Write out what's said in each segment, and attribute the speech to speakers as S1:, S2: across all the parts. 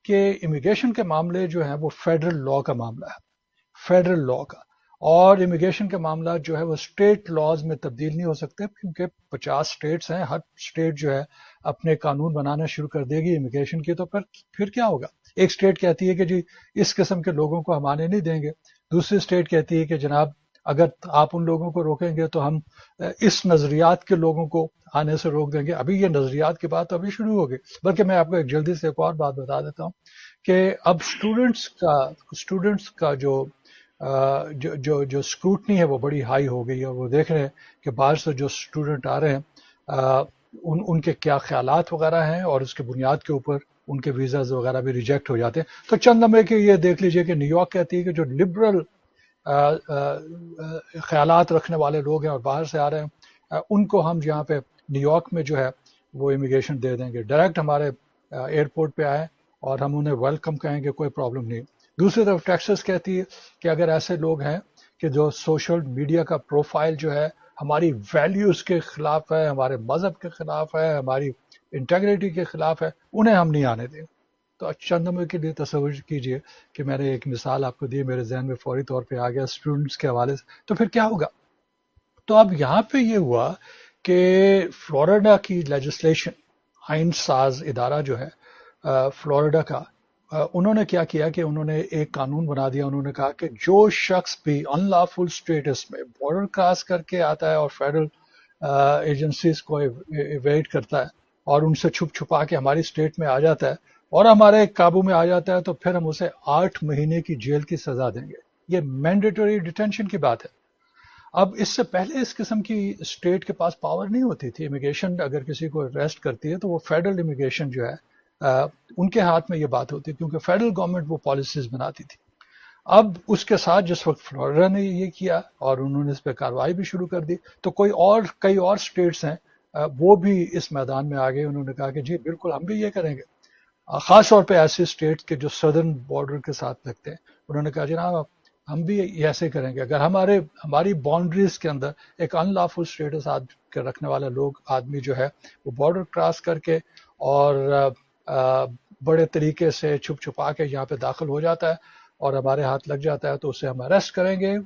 S1: کہ امیگریشن کے معاملے جو ہیں وہ فیڈرل لا کا معاملہ ہے، فیڈرل لا کا، اور امیگریشن کے معاملات جو ہے وہ اسٹیٹ لاز میں تبدیل نہیں ہو سکتے، کیونکہ 50 اسٹیٹس ہیں، ہر اسٹیٹ جو ہے اپنے قانون بنانا شروع کر دے گی امیگریشن کی، تو پھر کیا ہوگا؟ ایک اسٹیٹ کہتی ہے کہ جی اس قسم کے لوگوں کو ہم آنے نہیں دیں گے، دوسری اسٹیٹ کہتی ہے کہ جناب اگر آپ ان لوگوں کو روکیں گے تو ہم اس نظریات کے لوگوں کو آنے سے روک دیں گے۔ ابھی یہ نظریات کی بات ابھی شروع ہوگی، بلکہ میں آپ کو ایک جلدی سے ایک اور بات بتا دیتا ہوں کہ اب اسٹوڈنٹس کا جو اسکروٹنی ہے وہ بڑی ہائی ہو گئی ہے، وہ دیکھ رہے ہیں کہ باہر سے جو اسٹوڈنٹ آ رہے ہیں ان کے کیا خیالات وغیرہ ہیں، اور اس کے بنیاد کے اوپر ان کے ویزاز وغیرہ بھی ریجیکٹ ہو جاتے ہیں۔ تو چند لمحے کے یہ دیکھ لیجئے کہ نیو یارک کہتی ہے کہ جو لبرل خیالات رکھنے والے لوگ ہیں اور باہر سے آ رہے ہیں ان کو ہم یہاں پہ نیو یارک میں جو ہے وہ امیگریشن دے دیں گے، ڈائریکٹ ہمارے ایئرپورٹ پہ آئیں اور ہم انہیں ویلکم کہیں گے، کوئی پرابلم نہیں۔ دوسری طرف ٹیکسس کہتی ہے کہ اگر ایسے لوگ ہیں کہ جو سوشل میڈیا کا پروفائل جو ہے ہماری ویلیوز کے خلاف ہے، ہمارے مذہب کے خلاف ہے، ہماری انٹیگریٹی کے خلاف ہے، انہیں ہم نہیں آنے دیں۔ تو چند لمحے کے لیے تصور کیجئے کہ میں نے ایک مثال آپ کو دی، میرے ذہن میں فوری طور پہ آ گیا اسٹوڈنٹس کے حوالے سے، تو پھر کیا ہوگا؟ تو اب یہاں پہ یہ ہوا کہ فلوریڈا کی لیجسلیشن، آئین ساز ادارہ جو ہے فلوریڈا کا، انہوں نے کیا کیا کہ انہوں نے ایک قانون بنا دیا۔ انہوں نے کہا کہ جو شخص بھی ان لافل اسٹیٹس میں بارڈر کراس کر کے آتا ہے اور فیڈرل ایجنسیز کو ایویڈ کرتا ہے اور ان سے چھپ چھپا کے ہماری اسٹیٹ میں آ جاتا ہے اور ہمارے قابو میں آ جاتا ہے، تو پھر ہم اسے 8 مہینے کی جیل کی سزا دیں گے۔ یہ مینڈیٹری ڈیٹینشن کی بات ہے۔ اب اس سے پہلے اس قسم کی اسٹیٹ کے پاس پاور نہیں ہوتی تھی، امیگریشن اگر کسی کو اریسٹ کرتی ہے تو وہ فیڈرل امیگریشن جو ہے ان کے ہاتھ میں یہ بات ہوتی ہے، کیونکہ فیڈرل گورنمنٹ وہ پالیسیز بناتی تھی۔ اب اس کے ساتھ جس وقت فلوریڈا نے یہ کیا اور انہوں نے اس پہ کارروائی بھی شروع کر دی، تو کئی اور اسٹیٹس ہیں وہ بھی اس میدان میں آ گئے۔ انہوں نے کہا کہ جی بالکل ہم بھی یہ کریں گے، خاص طور پہ ایسے اسٹیٹس کے جو سدرن بارڈر کے ساتھ لگتے ہیں۔ انہوں نے کہا جناب ہم بھی ایسے کریں گے، اگر ہماری باؤنڈریز کے اندر ایک ان لافل اسٹیٹس رکھنے والا آدمی جو ہے وہ بارڈر کراس کر کے اور بڑے طریقے سے چھپ چھپا کے یہاں پہ داخل ہو جاتا ہے اور ہمارے ہاتھ لگ جاتا ہے، تو اسے ہم اریسٹ کریں گے،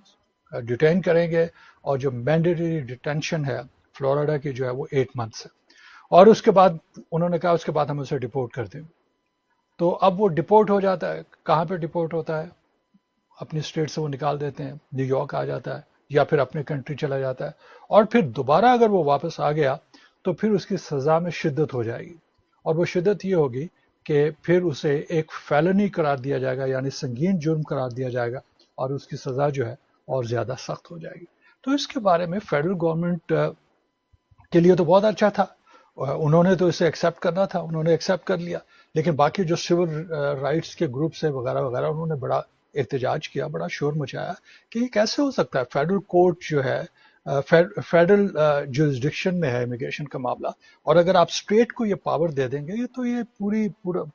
S1: ڈیٹین کریں گے، اور جو مینڈیٹری ڈیٹینشن ہے فلوریڈا کی جو ہے وہ 8 months ہے، اور اس کے بعد انہوں نے کہا اس کے بعد ہم اسے ڈپورٹ کر دیں گے۔ تو اب وہ ڈپورٹ ہو جاتا ہے، کہاں پہ ڈپورٹ ہوتا ہے؟ اپنی اسٹیٹ سے وہ نکال دیتے ہیں، نیو یارک آ جاتا ہے یا پھر اپنے کنٹری چلا جاتا ہے، اور پھر دوبارہ اگر وہ واپس آ گیا تو پھر اس کی سزا میں شدت ہو جائے گی، اور وہ شدت یہ ہوگی کہ پھر اسے ایک فیلنی قرار دیا جائے گا، یعنی سنگین جرم قرار دیا جائے گا، اور اس کی سزا جو ہے اور زیادہ سخت ہو جائے گی۔ تو اس کے بارے میں فیڈرل گورنمنٹ کے لیے تو بہت اچھا تھا، انہوں نے تو اسے ایکسیپٹ کرنا تھا، انہوں نے ایکسیپٹ کر لیا، لیکن باقی جو سول رائٹس کے گروپس ہیں وغیرہ وغیرہ، انہوں نے بڑا احتجاج کیا، بڑا شور مچایا کہ یہ کیسے ہو سکتا ہے، فیڈرل کورٹ جو ہے فیڈرل جورسڈکشن میں ہے امیگریشن کا معاملہ، اور اگر آپ اسٹیٹ کو یہ پاور دے دیں گے تو یہ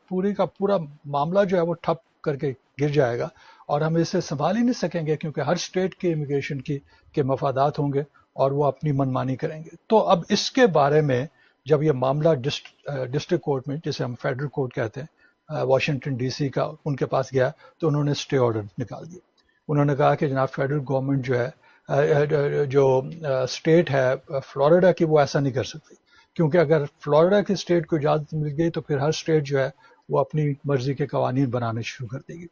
S1: پوری کا پورا معاملہ جو ہے وہ ٹھپ کر کے گر جائے گا، اور ہم اسے سنبھال ہی نہیں سکیں گے، کیونکہ ہر اسٹیٹ کے امیگریشن کے مفادات ہوں گے اور وہ اپنی منمانی کریں گے۔ تو اب اس کے بارے میں جب یہ معاملہ ڈسٹرکٹ کورٹ میں، جسے ہم فیڈرل کورٹ کہتے ہیں، واشنگٹن ڈی سی کا، ان کے پاس گیا، تو انہوں نے اسٹے آرڈر نکال دیا۔ انہوں نے کہا کہ جناب فیڈرل گورنمنٹ جو ہے جو اسٹیٹ ہے فلوریڈا کی، وہ ایسا نہیں کر سکتی، کیونکہ اگر فلوریڈا کی اسٹیٹ کو اجازت مل گئی تو پھر ہر اسٹیٹ جو ہے وہ اپنی مرضی کے قوانین بنانے شروع کر دے گی۔